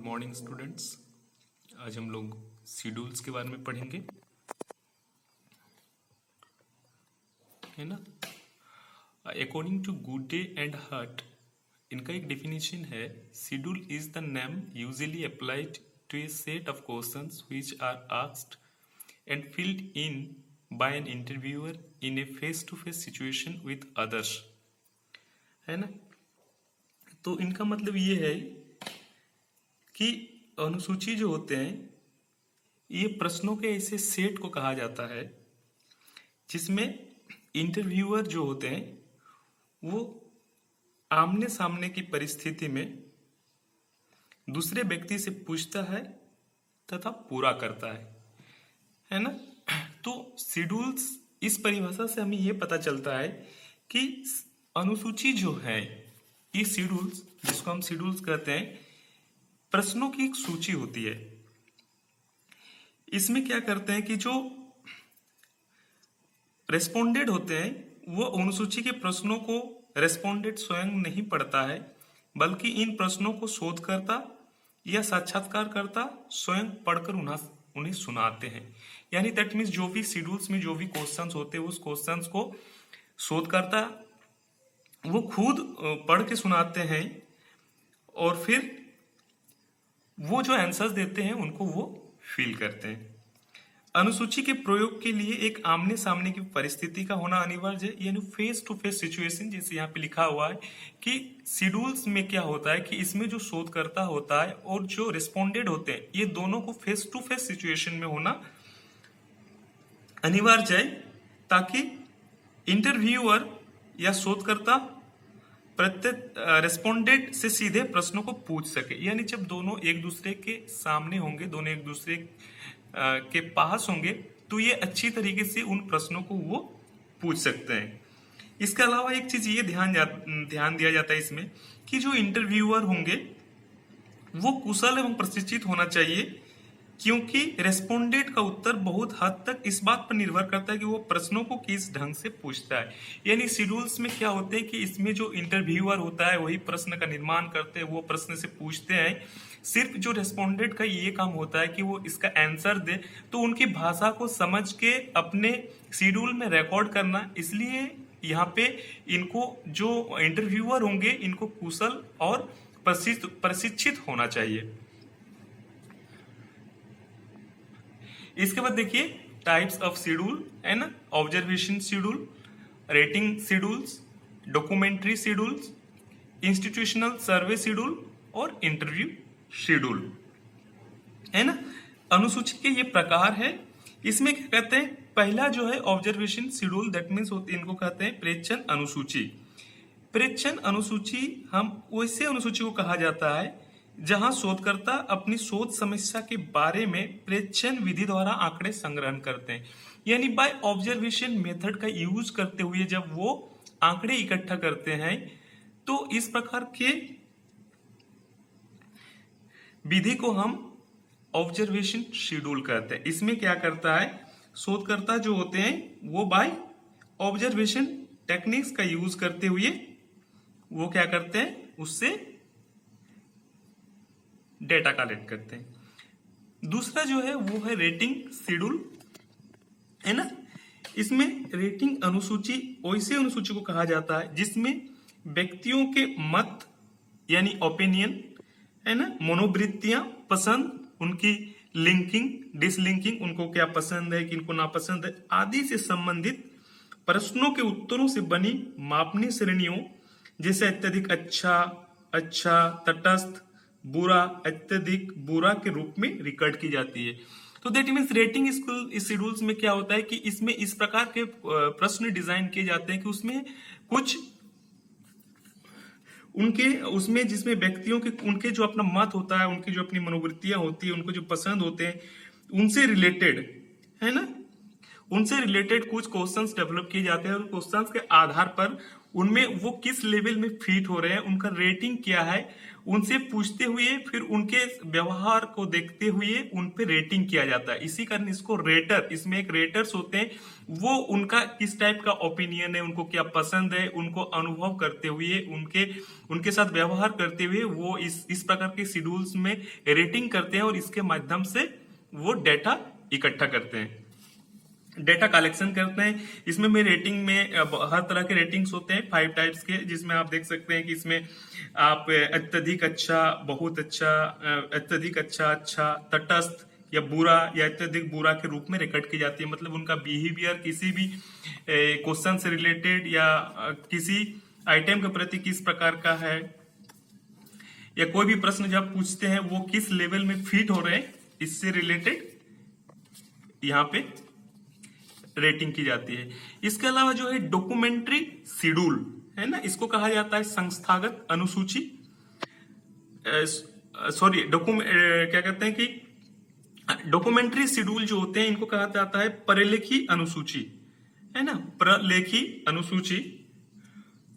Morning students. आज हम लोग शेड्यूल्स के बारे में पढ़ेंगे, है ना। According to Goode and Hatt, इनका एक डेफिनेशन है, schedule is the name usually applied to a set of questions which are asked and filled in by an interviewer in a face to face situation with others, है ना। तो इनका मतलब ये है कि अनुसूची जो होते हैं ये प्रश्नों के ऐसे सेट को कहा जाता है जिसमें इंटरव्यूअर जो होते हैं वो आमने सामने की परिस्थिति में दूसरे व्यक्ति से पूछता है तथा पूरा करता है ना। तो शेड्यूल्स, इस परिभाषा से हमें ये पता चलता है कि अनुसूची जो है, ये शेड्यूल्स, जिसको हम शेड्यूल्स कहते हैं, प्रश्नों की एक सूची होती है। इसमें क्या करते हैं कि जो रेस्पोंडेड होते हैं वो अनुसूची के प्रश्नों को रेस्पोंडेड स्वयं नहीं पढ़ता है, बल्कि इन प्रश्नों को शोधकर्ता या साक्षात्कारकर्ता स्वयं पढ़कर उन्हें सुनाते हैं। यानी दैट मीन्स जो भी शेड्यूल्स में जो भी क्वेश्चंस होते हैं उस क्वेश्चंस को शोधकर्ता वो खुद पढ़ के सुनाते हैं और फिर वो जो आंसर्स देते हैं उनको वो फील करते हैं। अनुसूची के प्रयोग के लिए एक आमने सामने की परिस्थिति का होना अनिवार्य है, यानी फेस टू फेस सिचुएशन, जैसे यहाँ पे लिखा हुआ है कि शेड्यूल्स में क्या होता है कि इसमें जो शोधकर्ता होता है और जो रिस्पोंडेड होते हैं ये दोनों को फेस टू फेस सिचुएशन में होना अनिवार्य है, ताकि इंटरव्यूअर या शोधकर्ता प्रत्येक रेस्पोंडेंट से सीधे प्रश्नों को पूछ सके। यानी जब दोनों एक दूसरे के सामने होंगे, दोनों एक दूसरे के पास होंगे, तो ये अच्छी तरीके से उन प्रश्नों को वो पूछ सकते हैं। इसके अलावा एक चीज ये ध्यान दिया जाता है इसमें कि जो इंटरव्यूअर होंगे वो कुशल एवं प्रशिक्षित होना चाहिए, क्योंकि रेस्पोंडेंट का उत्तर बहुत हद तक इस बात पर निर्भर करता है कि वो प्रश्नों को किस ढंग से पूछता है। यानी शेड्यूल्स में क्या होते हैं कि इसमें जो इंटरव्यूअर होता है वही प्रश्न का निर्माण करते हैं, वो प्रश्न से पूछते हैं। सिर्फ जो रेस्पोंडेंट का ये काम होता है कि वो इसका आंसर दे, तो उनकी भाषा को समझ के अपने शेड्यूल में रिकॉर्ड करना। इसलिए यहाँ पे इनको जो इंटरव्यूअर होंगे इनको कुशल और प्रशिक्षित होना चाहिए। इसके बाद देखिए टाइप्स ऑफ शेड्यूल, है ना। Observation schedule, rating schedules, documentary schedules, institutional survey schedule और इंटरव्यू शेड्यूल, है ना। अनुसूची के ये प्रकार है। इसमें क्या कहते हैं, पहला जो है ऑब्जर्वेशन शेड्यूल, दैट मीन्स इनको कहते हैं प्रेक्षण अनुसूची। प्रेक्षण अनुसूची हम वैसे अनुसूची को कहा जाता है जहां शोधकर्ता अपनी शोध समस्या के बारे में प्रेक्षण विधि द्वारा आंकड़े संग्रहण करते हैं। यानी बाय ऑब्जर्वेशन मेथड का यूज करते हुए जब वो आंकड़े इकट्ठा करते हैं, तो इस प्रकार के विधि को हम ऑब्जर्वेशन शेड्यूल कहते हैं। इसमें क्या करता है, शोधकर्ता जो होते हैं वो बाय ऑब्जर्वेशन टेक्निक्स का यूज करते हुए वो क्या करते हैं, उससे डेटा कलेक्ट करते हैं। दूसरा जो है वो है रेटिंग शेड्यूल, है ना। इसमें रेटिंग अनुसूची वैसे अनुसूची को कहा जाता है जिसमें व्यक्तियों के मत यानी ओपिनियन, है ना, मनोवृत्तियां, पसंद, उनकी लिंकिंग, डिसलिंकिंग, उनको क्या पसंद है, किनको नापसंद है आदि से संबंधित प्रश्नों के उत्तरों से बनी मापनीय श्रेणियों, जैसे अत्यधिक अच्छा, तटस्थ, बुरा, अत्यधिक बुरा के रूप में रिकॉर्ड की जाती है। तो दैट मीन्स रेटिंग स्कूल इस शेड्यूल्स में क्या होता है कि इसमें इस प्रकार के प्रश्न डिजाइन किए जाते हैं कि उसमें कुछ उनके उसमें जिसमें व्यक्तियों के उनके जो अपना मत होता है, उनकी जो अपनी मनोवृत्तियां होती है, उनको जो पसंद होते हैं, उनसे रिलेटेड, है ना, उनसे रिलेटेड कुछ क्वेश्चंस डेवलप किए जाते हैं और क्वेश्चंस के आधार पर उनमें वो किस लेवल में फिट हो रहे हैं, उनका रेटिंग क्या है, उनसे पूछते हुए फिर उनके व्यवहार को देखते हुए उन पे रेटिंग किया जाता है। इसी कारण इसको रेटर, इसमें एक रेटर्स होते हैं, वो उनका किस टाइप का ओपिनियन है, उनको क्या पसंद है, उनको अनुभव करते हुए उनके उनके साथ व्यवहार करते हुए वो इस प्रकार के शेड्यूल्स में रेटिंग करते हैं और इसके माध्यम से वो डेटा इकट्ठा करते हैं, डेटा कलेक्शन करते हैं। इसमें में रेटिंग में हर तरह के रेटिंग्स होते हैं 5 टाइप्स के, जिसमें आप देख सकते हैं कि इसमें आप अत्यधिक अच्छा, बहुत अच्छा, अत्यधिक अच्छा, अच्छा, तटस्थ या बुरा या अत्यधिक बुरा के रूप में रिकॉर्ड की जाती है। मतलब उनका बिहेवियर किसी भी क्वेश्चन से रिलेटेड या किसी आइटम के प्रति किस प्रकार का है, या कोई भी प्रश्न जब पूछते हैं वो किस लेवल में फिट हो रहे हैं, इससे रिलेटेड यहाँ पे रेटिंग की जाती है। इसके अलावा जो है डॉक्यूमेंट्री शेड्यूल है ना, इसको कहा जाता है संस्थागत अनुसूची, सॉरी क्या कहते हैं कि डॉक्यूमेंट्री शेड्यूल जो होते हैं इनको कहा जाता है प्रलेखी अनुसूची, है ना, प्रलेखी अनुसूची।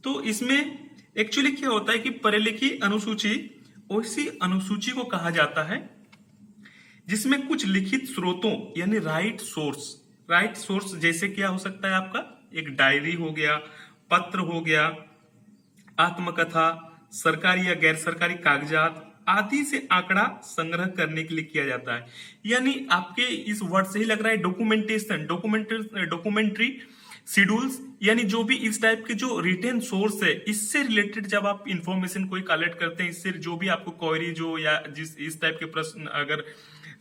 तो इसमें एक्चुअली क्या होता है कि प्रलेखी अनुसूची ऐसी अनुसूची को कहा जाता है जिसमें कुछ लिखित स्रोतों यानी राइट सोर्स जैसे क्या हो सकता है आपका एक डायरी हो गया, पत्र हो गया, आत्मकथा, सरकारी या गैर सरकारी कागजात आदि से आंकड़ा संग्रह करने के लिए किया जाता है। यानी आपके इस वर्ड से ही लग रहा है डॉक्यूमेंटेशन, डॉक्यूमेंट्री शेड्यूल्स, यानी जो भी इस टाइप के जो रिटेन सोर्स है, इससे रिलेटेड जब आप इंफॉर्मेशन कोई कलेक्ट करते हैं, इससे जो भी आपको क्वेरी जो या जिस इस टाइप के प्रश्न अगर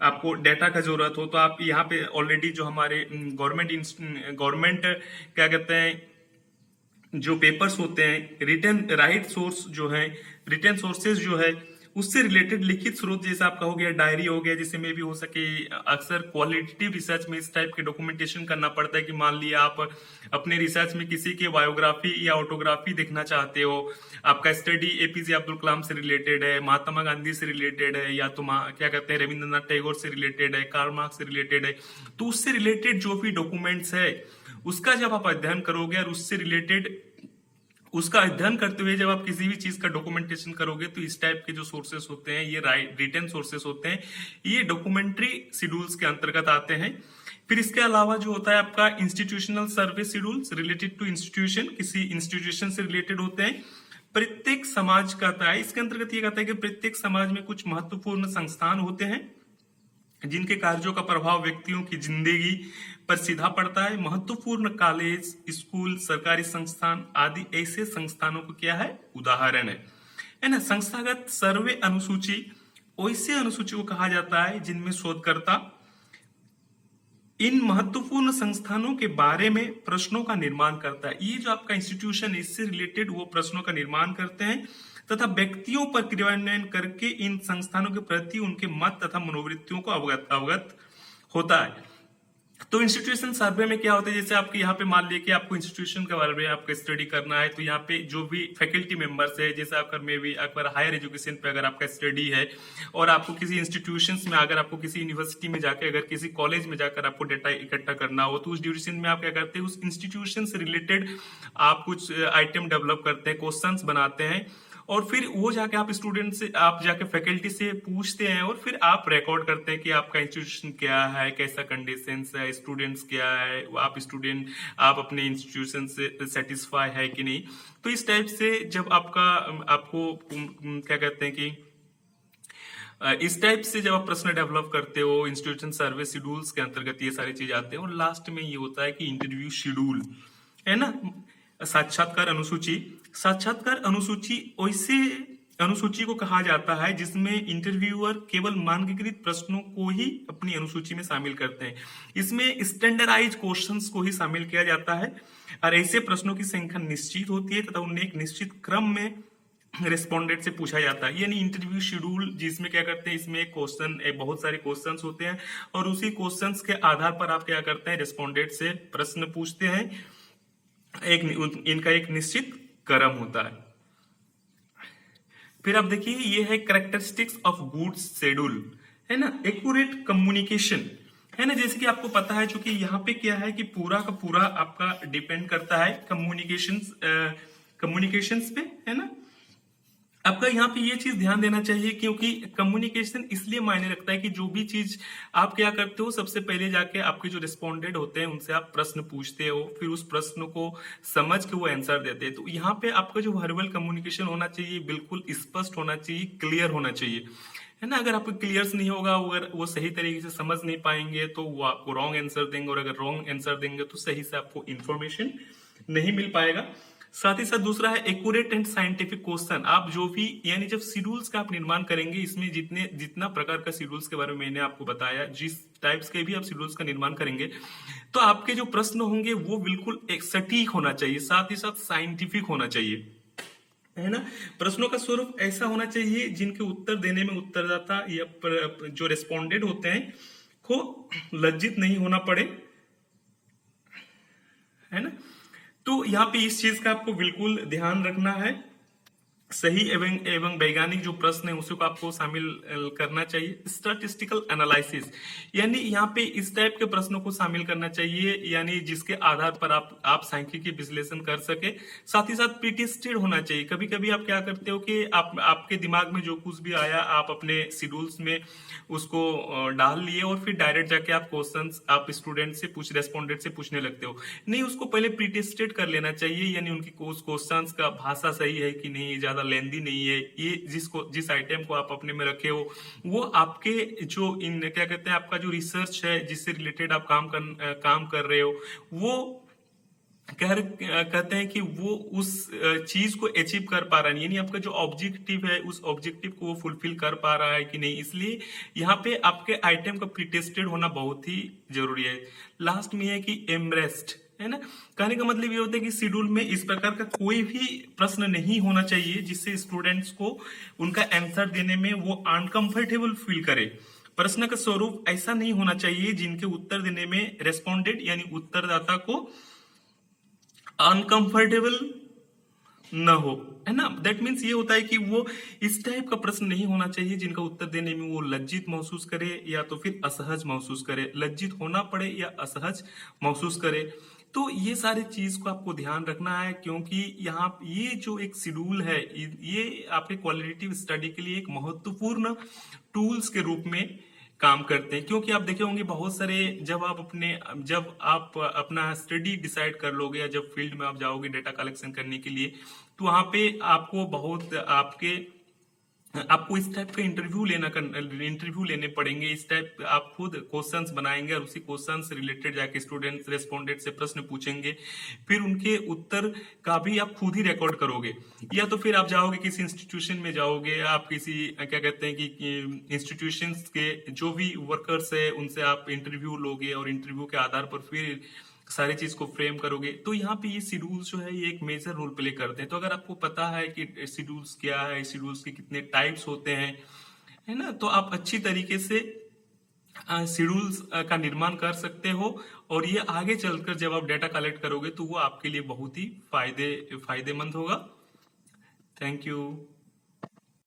आपको डेटा का जरूरत हो, तो आप यहाँ पे ऑलरेडी जो हमारे गवर्नमेंट क्या कहते हैं जो पेपर्स होते हैं, रिटर्न राइट सोर्स जो है, रिटर्न सोर्सेज जो है, उससे रिलेटेड लिखित स्रोत जैसा आपका हो गया, डायरी हो गया, जिससे में भी हो सके अक्सर क्वालिटेटिव रिसर्च में इस टाइप के डॉक्यूमेंटेशन करना पड़ता है कि मान लिया आप अपने रिसर्च में किसी के बायोग्राफी या ऑटोग्राफी देखना चाहते हो, आपका स्टडी एपीजे अब्दुल कलाम से रिलेटेड है, महात्मा गांधी से रिलेटेड है, या तो क्या कहते हैं रविंद्रनाथ टैगोर से रिलेटेड है, कार्ल मार्क्स से रिलेटेड है, तो उससे रिलेटेड जो भी डॉक्यूमेंट्स है उसका जब आप अध्ययन करोगे और उससे रिलेटेड उसका अध्ययन करते हुए जब आप किसी भी चीज का डॉक्यूमेंटेशन करोगे, तो इस टाइप के जो सोर्सेस होते हैं ये रिटन सोर्सेस होते हैं, ये डॉक्यूमेंट्री शेड्यूल्स के अंतर्गत आते हैं। फिर इसके अलावा जो होता है आपका institutional survey schedules related to institution, किसी इंस्टीट्यूशन से रिलेटेड होते हैं। प्रत्येक समाज का आता है, इसके अंतर्गत ये कहता है कि प्रत्येक समाज में कुछ महत्वपूर्ण संस्थान होते हैं जिनके कार्यों का प्रभाव व्यक्तियों की जिंदगी पर सीधा पड़ता है। महत्वपूर्ण कॉलेज, स्कूल, सरकारी संस्थान आदि ऐसे संस्थानों को क्या है उदाहरण है ना। संस्थागत सर्वे अनुसूची ऐसे अनुसूची को कहा जाता है जिनमें शोधकर्ता इन महत्वपूर्ण संस्थानों के बारे में प्रश्नों का निर्माण करता है। ये जो आपका इंस्टीट्यूशन इससे रिलेटेड वो प्रश्नों का निर्माण करते हैं तथा व्यक्तियों पर क्रियान्वयन करके इन संस्थानों के प्रति उनके मत तथा मनोवृत्तियों को अवगत होता है। तो इंस्टीट्यूशन सर्वे में क्या होता है, जैसे आपके यहाँ पे मान लिया कि आपको इंस्टीट्यूशन के बारे में आपको स्टडी करना है, तो यहाँ पे जो भी फैकल्टी मेंबर्स है, जैसे आपका मे भी अगर हायर एजुकेशन पे अगर आपका स्टडी है और आपको किसी इंस्टीट्यूशन में, अगर आपको किसी यूनिवर्सिटी में जाकर, अगर किसी कॉलेज में जाकर आपको डेटा इकट्ठा करना हो, तो उस ड्यूरेशन में आप क्या करते हैं, उस इंस्टीट्यूशन से रिलेटेड आप कुछ आइटम डेवलप करते हैं, क्वेश्चन बनाते हैं, और फिर वो जाके आप स्टूडेंट से, आप जाके फैकल्टी से पूछते हैं और फिर आप रिकॉर्ड करते हैं कि आपका इंस्टीट्यूशन क्या है, कैसा कंडीशन है, स्टूडेंट्स क्या है, आप अपने इंस्टीट्यूशन से सेटिस्फाई है कि नहीं। तो इस टाइप से जब आपको क्या कहते हैं कि इस टाइप से जब आप प्रश्न डेवलप करते हो, इंस्टीट्यूशन सर्वे शेड्यूल्स के अंतर्गत ये सारी चीज आते हैं। और लास्ट में ये होता है कि इंटरव्यू शेड्यूल है ना, साक्षात्कार अनुसूची ऐसे अनुसूची को कहा जाता है जिसमें इंटरव्यूअर केवल मानकीकृत प्रश्नों को ही अपनी अनुसूची में शामिल करते हैं। इसमें स्टैंडर्डाइज क्वेश्चंस को ही शामिल किया जाता है और ऐसे प्रश्नों की संख्या निश्चित होती है तथा उन्हें एक निश्चित क्रम में रेस्पोंडेंट से पूछा जाता है। यानी इंटरव्यू शेड्यूल जिसमें क्या करते हैं, इसमें बहुत सारे क्वेश्चंस होते हैं और उसी क्वेश्चंस के आधार पर आप क्या करते हैं, रेस्पोंडेंट से प्रश्न पूछते हैं। इनका एक निश्चित क्रम होता है। फिर आप देखिए, ये है कैरेक्टरिस्टिक्स ऑफ गुड शेड्यूल, है ना, एक्यूरेट कम्युनिकेशन, है ना। जैसे कि आपको पता है, चूंकि यहाँ पे क्या है कि पूरा का पूरा आपका डिपेंड करता है कम्युनिकेशन कम्युनिकेशंस पे, है ना। आपका यहाँ पे ये चीज ध्यान देना चाहिए, क्योंकि कम्युनिकेशन इसलिए मायने रखता है कि जो भी चीज आप क्या करते हो, सबसे पहले जाके आपके जो रिस्पोंडेंट होते हैं उनसे आप प्रश्न पूछते हो, फिर उस प्रश्न को समझ के वो आंसर देते हैं। तो यहाँ पे आपका जो वर्बल कम्युनिकेशन होना चाहिए बिल्कुल स्पष्ट होना चाहिए, क्लियर होना चाहिए, है ना। अगर आपको क्लियर नहीं होगा, अगर वो सही तरीके से समझ नहीं पाएंगे तो वो आपको रॉन्ग आंसर देंगे, और अगर रॉन्ग आंसर देंगे तो सही से आपको इन्फॉर्मेशन नहीं मिल पाएगा। साथ ही साथ दूसरा है एक्यूरेट एंड साइंटिफिक क्वेश्चन। आप जो भी, यानी जब शेड्यूल्स का आप निर्माण करेंगे, इसमें जितना प्रकार का शेड्यूल्स के बारे में मैंने आपको बताया, जिस टाइप्स के भी आप शेड्यूल्स का निर्माण करेंगे, तो आपके जो प्रश्न होंगे वो बिल्कुल एक सटीक होना चाहिए, साथ ही साथ साइंटिफिक होना चाहिए, है ना। प्रश्नों का स्वरूप ऐसा होना चाहिए जिनके उत्तर देने में उत्तरदाता या जो रेस्पोंडेंट होते हैं को लज्जित नहीं होना पड़े, है ना। तो यहाँ पे इस चीज का आपको बिल्कुल ध्यान रखना है। सही एवं वैज्ञानिक जो प्रश्न है उसी को आपको शामिल करना चाहिए। स्टैटिस्टिकल एनालिसिस, यानी यहाँ पे इस टाइप के प्रश्नों को शामिल करना चाहिए, यानी जिसके आधार पर आप सांख्यिकीय विश्लेषण कर सके। साथ ही साथ प्रीटेस्टेड होना चाहिए। कभी कभी आप क्या करते हो कि आपके दिमाग में जो कुछ भी आया आप अपने शेड्यूल्स में उसको डाल लिए, और फिर डायरेक्ट जाके आप क्वेश्चंस आप स्टूडेंट से रेस्पोंडेंट से पूछने लगते हो। नहीं, उसको पहले प्रीटेस्टेड कर लेना चाहिए, यानी उनकी क्वेश्चंस का भाषा सही है कि नहीं, ज्यादा लेंदी नहीं है, ये जिस आइटम को आप अपने में रखे हो वो आपके जो क्या कहते हैं, आपका जो रिसर्च है जिससे रिलेटेड आप काम कर रहे हो, वो कहते हैं कि वो उस चीज को अचीव कर पा रहा है, यानी आपका जो ऑब्जेक्टिव है उस ऑब्जेक्टिव को वो फुलफिल कर पा रहा है कि नहीं। इसलिए यहाँ पे आपके आइटम का प्रीटेस्टेड होना बहुत ही जरूरी है। लास्ट में है कि एमरेस्ट, है ना। कहने का मतलब ये होता है कि शेड्यूल में इस प्रकार का कोई भी प्रश्न नहीं होना चाहिए जिससे स्टूडेंट्स को उनका आंसर देने में वो अनकंफर्टेबल फील करे। प्रश्न का स्वरूप ऐसा नहीं होना चाहिए जिनके उत्तर देने में रेस्पोंडेंट यानी उत्तरदाता को अनकंफर्टेबल न हो, है ना। दैट मीन्स ये होता है कि वो इस टाइप का प्रश्न नहीं होना चाहिए जिनका उत्तर देने में वो लज्जित महसूस करे या तो फिर असहज महसूस करे, लज्जित होना पड़े या असहज महसूस करे। तो ये सारी चीज को आपको ध्यान रखना है, क्योंकि यहाँ ये जो एक शेड्यूल है ये आपके क्वालिटेटिव स्टडी के लिए एक महत्वपूर्ण टूल्स के रूप में काम करते हैं। क्योंकि आप देखे होंगे बहुत सारे, जब आप अपना स्टडी डिसाइड कर लोगे या जब फील्ड में आप जाओगे डेटा कलेक्शन करने के लिए, तो वहां पे आपको इस टाइप का इंटरव्यू लेने पड़ेंगे। इस टाइप आप खुद क्वेश्चंस बनाएंगे और उसी क्वेश्चन से रिलेटेड जाके स्टूडेंट्स रेस्पोंडेंट से प्रश्न पूछेंगे, फिर उनके उत्तर का भी आप खुद ही रिकॉर्ड करोगे, या तो फिर आप जाओगे किसी इंस्टीट्यूशन में जाओगे, आप किसी क्या कहते हैं कि इंस्टीट्यूशंस के जो भी वर्कर्स है उनसे आप इंटरव्यू लोगे, और इंटरव्यू के आधार पर फिर सारी चीज को फ्रेम करोगे। तो यहाँ पे ये शेड्यूल्स जो है ये एक मेजर रोल प्ले करते हैं। तो अगर आपको पता है कि शेड्यूल्स क्या है, शेड्यूल्स के कितने टाइप्स होते हैं, है ना, तो आप अच्छी तरीके से शेड्यूल्स का निर्माण कर सकते हो, और ये आगे चलकर जब आप डेटा कलेक्ट करोगे तो वो आपके लिए बहुत ही फायदेमंद होगा। Thank you.